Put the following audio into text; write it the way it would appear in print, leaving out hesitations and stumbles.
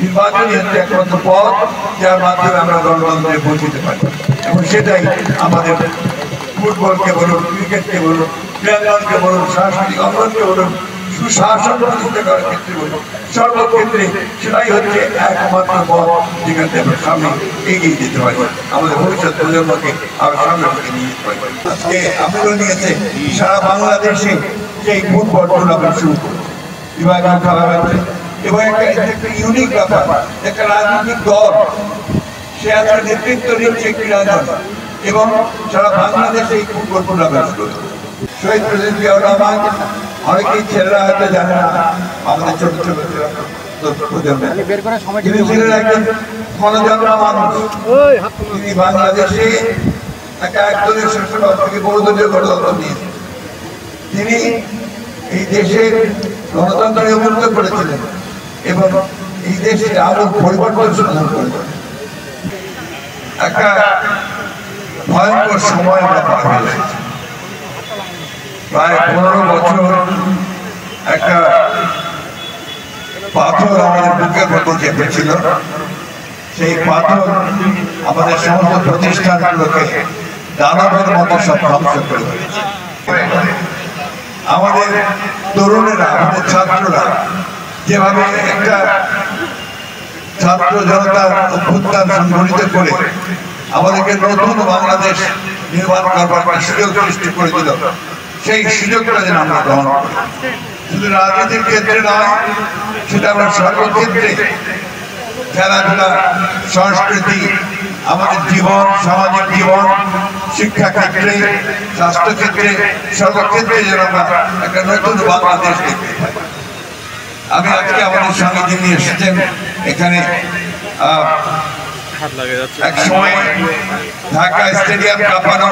নির্বাচনই হচ্ছে একমাত্র পথ যার মাধ্যমে আমরা গণতন্ত্রে পৌঁছতে পারি, এবং সেটাই আমাদের ফুটবলকে বলুন, ক্রিকেটকে বলুন, ক্রীড়াঙ্গনকে বলুন, সাংস্কৃতিক অঙ্গনকে বলুন, সুশাসন প্রতিষ্ঠা করার ক্ষেত্রে বলুন, সর্বক্ষেত্রে সেটাই হচ্ছে একমাত্র পথ যেখান থেকে আমরা সামনে এগিয়ে যেতে পারি, আমাদের ভবিষ্যৎ প্রজন্মকে আরো সামনে থেকে নিয়ে যেতে পারি। আজকে আন্দোলন নিয়েছে সারা বাংলাদেশে যে ফুটবল টুর্নামেন্ট শুরু করে বিভাগীয় খেলা হয়েছে, এবং একটা ইউনিক ব্যাপার, একটা রাজনৈতিক দল সে আজকে নেতৃত্ব নিচ্ছে ক্রীড়াঙ্গন, এবং সারা বাংলাদেশে এই ফুটবল টুর্নামেন্ট শুরু হয়েছে। শহীদ প্রেসিডেন্ট জিয়াউর রহমান, অনেকেই ছেলেরা হয়তো জানে না, আমাদের ছোট ছোট তিনি ছিলেন একজন গণজন্মা মানুষ। তিনি বাংলাদেশে একদলীয় শাসন থেকে বহুদলীয় গণতন্ত্র নিয়েছেন। তিনি এই দেশের গণতন্ত্রকে উন্নত করেছিলেন এবং এই দেশে আরো পরিবর্তন সাধন করেছেন। একটা ভয়ঙ্কর সময় আমরা পার হয়ে এসেছি। প্রায় 15 বছর একটা পাথর আমাদের বুকের মতো চেপেছিল। সেই পাথর আমাদের সমস্ত প্রতিষ্ঠানগুলোকে দানবের মতো সব ধ্বংস করে দিয়েছে। আমাদের তরুণেরা, আমাদের ছাত্ররা যেভাবে একটা ছাত্র জনতার অভ্যুত্থান সংগঠিত করে আমাদেরকে নতুন বাংলাদেশ নির্মাণ করবার একটা সুযোগ সৃষ্টি করে দিল, সেই সুযোগটা যেন আমরা গ্রহণ করি। শুধু রাজনীতির ক্ষেত্রে নয়, সেটা আমরা সর্বক্ষেত্রে, খেলাধুলা, সংস্কৃতি, আমাদের জীবন, সামাজিক জীবন, শিক্ষা ক্ষেত্রে, স্বাস্থ্য ক্ষেত্রে, সর্বক্ষেত্রে যেন আমরা একটা নতুন বাংলাদেশ দেখতে পাই। আমি আজকে আমাদের সঙ্গে যিনি এসেছেন এখানে, এক সময় ঢাকা স্টেডিয়াম কাঁপানো